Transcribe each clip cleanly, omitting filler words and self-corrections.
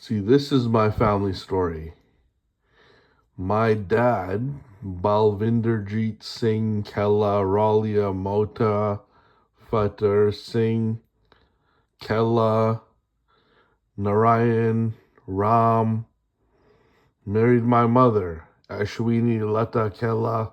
See, this is my family story. My dad, Balvinderjeet Singh Kella Ralia Mota Fateh Singh Kella Narayan Ram, married my mother, Ashwini Lata Kella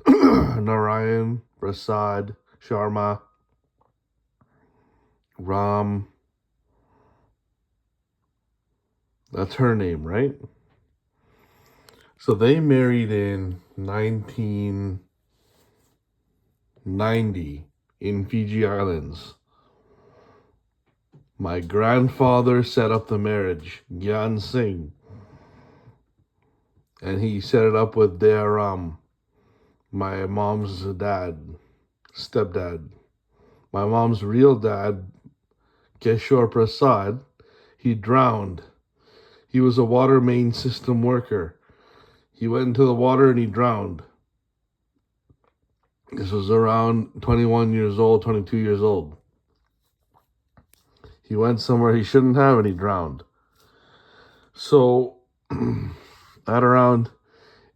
Narayan Prasad Sharma Ram. That's her name, right? So they married in 1990 in Fiji Islands. My grandfather set up the marriage, Gyan Singh, and he set it up with Dayaram, my mom's stepdad. My mom's real dad, Keshore Prasad, he drowned. He was a water main system worker. He went into the water and he drowned. This was around 21 years old, 22 years old. He went somewhere he shouldn't have and he drowned. So, at around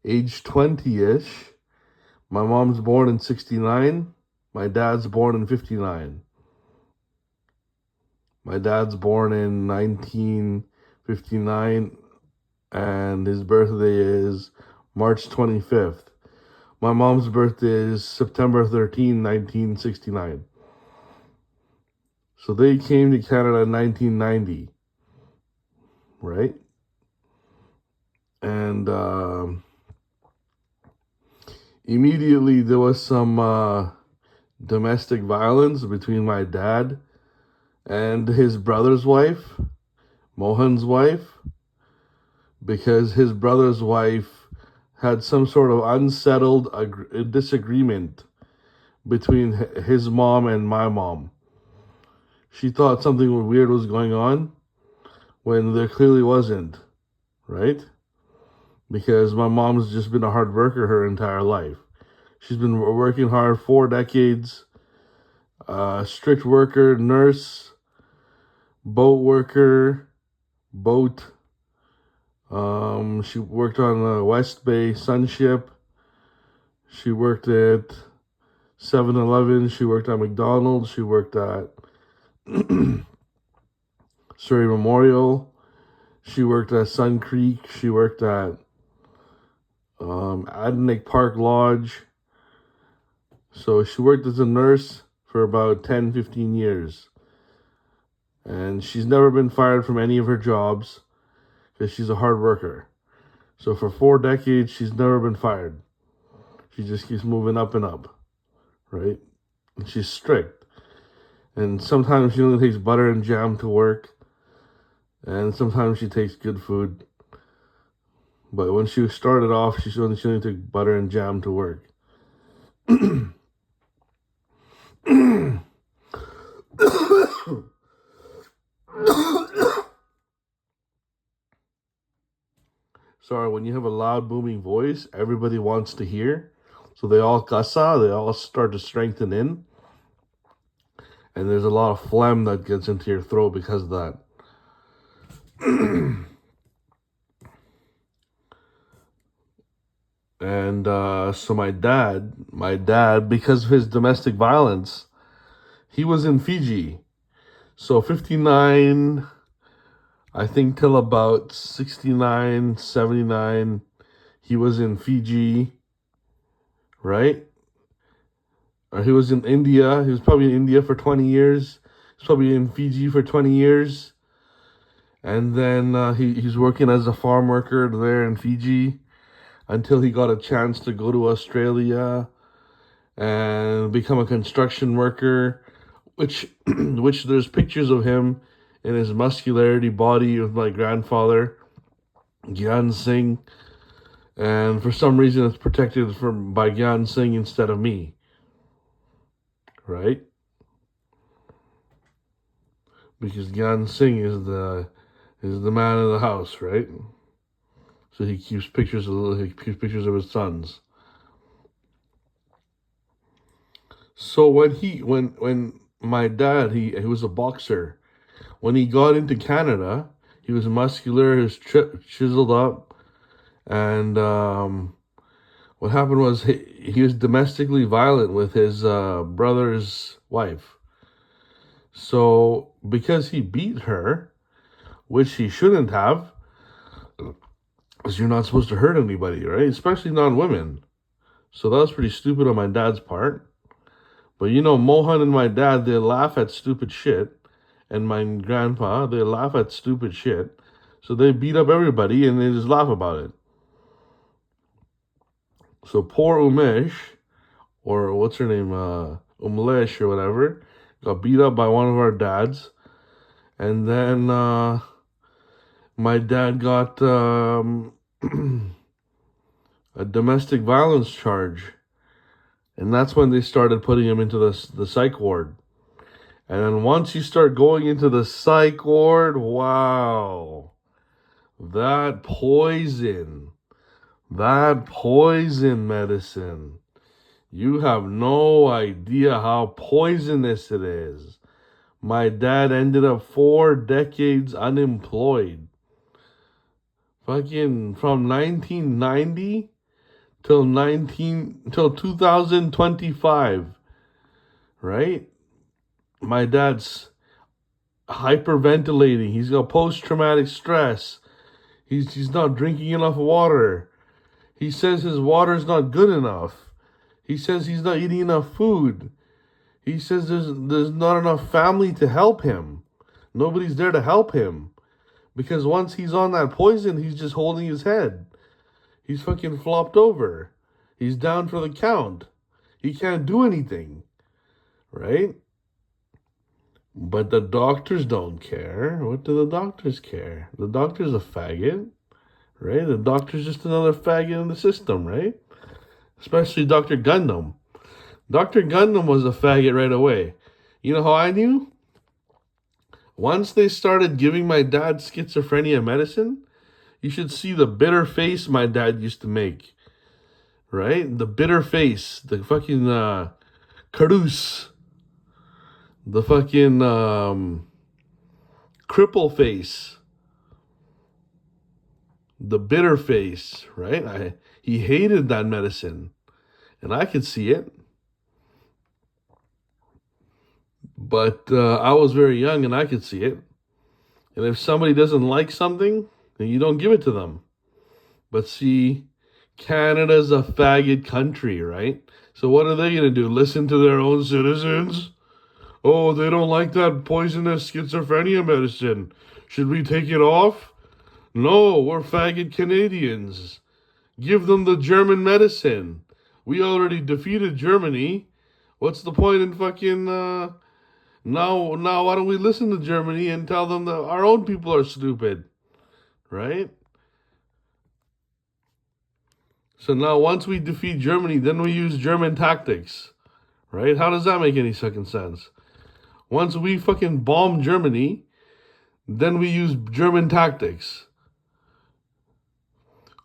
age 20-ish, my mom's born in 69. My dad's born in 59. My dad's born in 1959, and his birthday is March 25th. My mom's birthday is September 13, 1969. So they came to Canada in 1990, right? And immediately there was some domestic violence between my dad and his brother's wife, Mohan's wife, because his brother's wife had some sort of unsettled disagreement between his mom and my mom. She thought something weird was going on when there clearly wasn't, right? Because my mom's just been a hard worker her entire life. She's been working hard 4 decades, strict worker, nurse, boat worker, boat. She worked on the West Bay Sunship. She worked at 7-Eleven. She worked at McDonald's. She worked at Surrey Memorial. She worked at Sun Creek. She worked at Adenick Park Lodge. So she worked as a nurse for about 10, 15 years. And she's never been fired from any of her jobs because she's a hard worker. So for 4 decades, she's never been fired. She just keeps moving up and up, right? And she's strict. And sometimes she only takes butter and jam to work. And sometimes she takes good food. But when she started off, she only took butter and jam to work. Sorry, when you have a loud booming voice, everybody wants to hear. So they all start to strengthen in. And there's a lot of phlegm that gets into your throat because of that. And so my dad, because of his domestic violence, he was in Fiji. So 59, I think till about 69, 79, he was in Fiji, right? Or he was in India. He was probably in India for 20 years. He's probably in Fiji for 20 years. And then he's working as a farm worker there in Fiji until he got a chance to go to Australia and become a construction worker, which there's pictures of him in his muscularity body with my grandfather, Gyan Singh. And for some reason it's protected by Gyan Singh instead of me. Right? Because Gyan Singh is the man of the house, right? So he keeps pictures of his sons. So when my dad, he was a boxer. When he got into Canada, he He was muscular, he was chiseled up, and what happened was he was domestically violent with his brother's wife. So because he beat her, which he shouldn't have, because you're not supposed to hurt anybody, right? Especially non-women. So that was pretty stupid on my dad's part. But Mohan and my dad, they laugh at stupid shit. And my grandpa, they laugh at stupid shit. So they beat up everybody and they just laugh about it. So poor Umesh, or what's her name, Umlesh or whatever, got beat up by one of our dads. And then my dad got a domestic violence charge. And that's when they started putting him into the psych ward. And then once you start going into the psych ward, wow, that poison medicine, you have no idea how poisonous it is. My dad ended up 4 decades unemployed. Fucking from 1990 till 2025, right? My dad's hyperventilating. He's got post-traumatic stress. He's not drinking enough water. He says his water's not good enough. He says he's not eating enough food. He says there's not enough family to help him. Nobody's there to help him. Because once he's on that poison, he's just holding his head. He's fucking flopped over. He's down for the count. He can't do anything. Right? But the doctors don't care. What do the doctors care? The doctor's a faggot, right? The doctor's just another faggot in the system, right? Especially Dr. Gundam. Dr. Gundam was a faggot right away. You know how I knew? Once they started giving my dad schizophrenia medicine, you should see the bitter face my dad used to make, right? The bitter face, the fucking Carouse. The fucking cripple face. The bitter face, right? He hated that medicine. And I could see it. But I was very young and I could see it. And if somebody doesn't like something, then you don't give it to them. But see, Canada's a faggot country, right? So what are they going to do? Listen to their own citizens? Oh, they don't like that poisonous schizophrenia medicine. Should we take it off? No, we're faggot Canadians. Give them the German medicine. We already defeated Germany. What's the point in fucking... Now, why don't we listen to Germany and tell them that our own people are stupid? Right? So now once we defeat Germany, then we use German tactics. Right? How does that make any fucking sense? Once we fucking bomb Germany, then we use German tactics.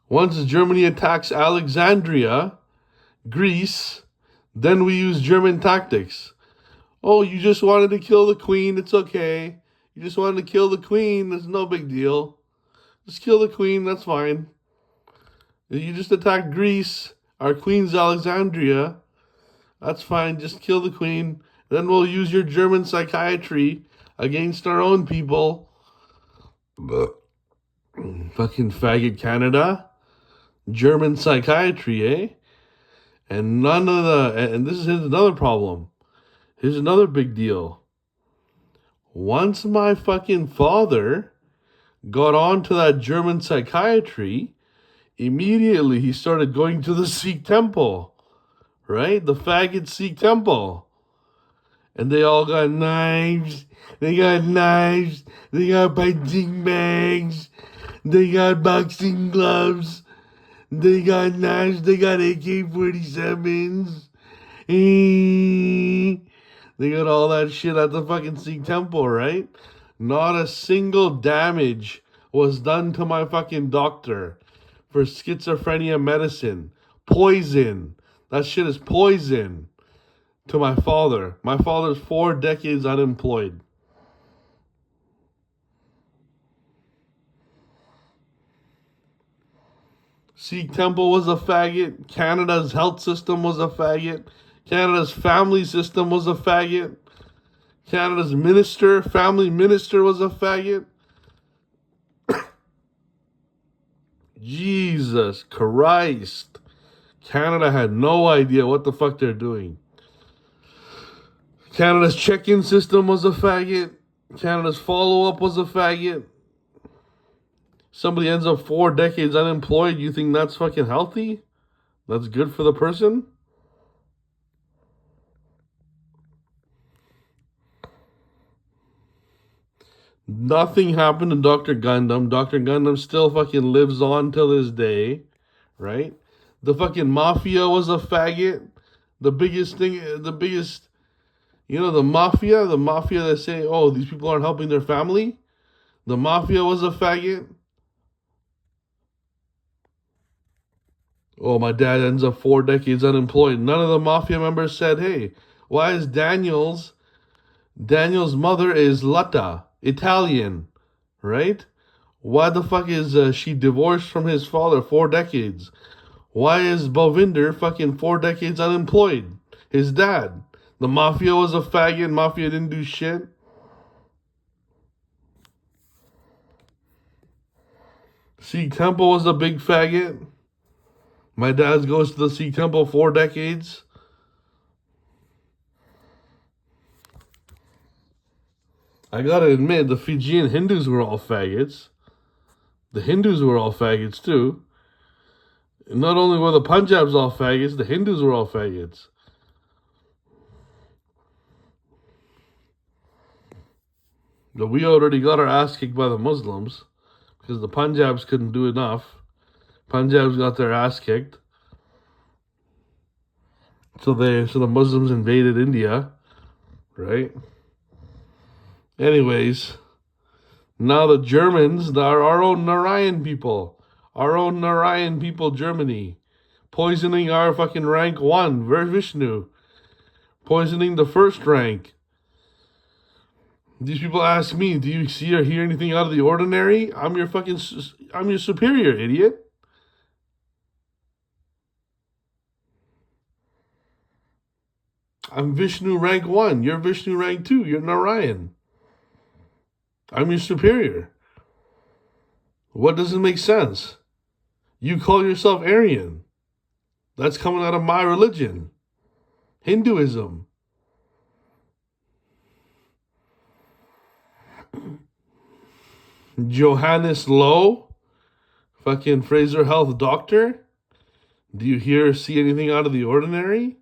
Once Germany attacks Alexandria, Greece, then we use German tactics. Oh, you just wanted to kill the queen, it's okay. You just wanted to kill the queen, that's no big deal. Just kill the queen, that's fine. You just attacked Greece, our queen's Alexandria, that's fine, just kill the queen. Then we'll use your German psychiatry against our own people. Fucking faggot Canada. German psychiatry, eh? And and this is another problem. Here's another big deal. Once my fucking father got on to that German psychiatry, immediately he started going to the Sikh temple. Right? The faggot Sikh temple. And they all got knives. They got knives. They got punching bags. They got boxing gloves. They got knives. They got AK-47s. They got all that shit at the fucking Sikh temple, right? Not a single damage was done to my fucking doctor for schizophrenia medicine. Poison. That shit is poison. To my father. My father's 4 decades unemployed. Sikh temple was a faggot. Canada's health system was a faggot. Canada's family system was a faggot. Canada's family minister was a faggot. Jesus Christ. Canada had no idea what the fuck they're doing. Canada's check-in system was a faggot. Canada's follow-up was a faggot. Somebody ends up 4 decades unemployed. You think that's fucking healthy? That's good for the person? Nothing happened to Dr. Gundam. Dr. Gundam still fucking lives on till this day, right? The fucking mafia was a faggot. The biggest, the mafia that say, oh, these people aren't helping their family. The mafia was a faggot. Oh, my dad ends up 4 decades unemployed. None of the mafia members said, hey, why is Daniel's mother is Latta, Italian, right? Why the fuck is she divorced from his father 4 decades? Why is Bovinder fucking 4 decades unemployed? His dad. The mafia was a faggot. Mafia didn't do shit. Sikh temple was a big faggot. My dad goes to the Sikh temple 4 decades. I gotta admit, the Fijian Hindus were all faggots. The Hindus were all faggots too. Not only were the Punjabs all faggots, the Hindus were all faggots. But we already got our ass kicked by the Muslims because the Punjabs couldn't do enough. Punjabs got their ass kicked. So the Muslims invaded India, right? Anyways, now the Germans are our own Narayan people. Our own Narayan people, Germany. Poisoning our fucking rank 1, Vishnu. Poisoning the first rank. These people ask me, do you see or hear anything out of the ordinary? I'm your superior, idiot. I'm Vishnu rank 1. You're Vishnu rank 2. You're Narayan. I'm your superior. What doesn't make sense? You call yourself Aryan. That's coming out of my religion. Hinduism. Johannes Lowe, fucking Fraser Health doctor. Do you hear or see anything out of the ordinary?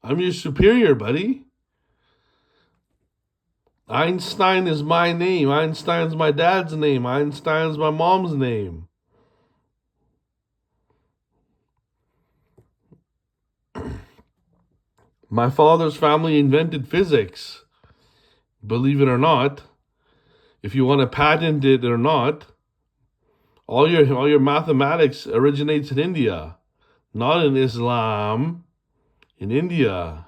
I'm your superior, buddy. Einstein is my name. Einstein's my dad's name. Einstein's my mom's name. My father's family invented physics. Believe it or not. If you want to patent it or not, all your mathematics originates in India, not in Islam, in India.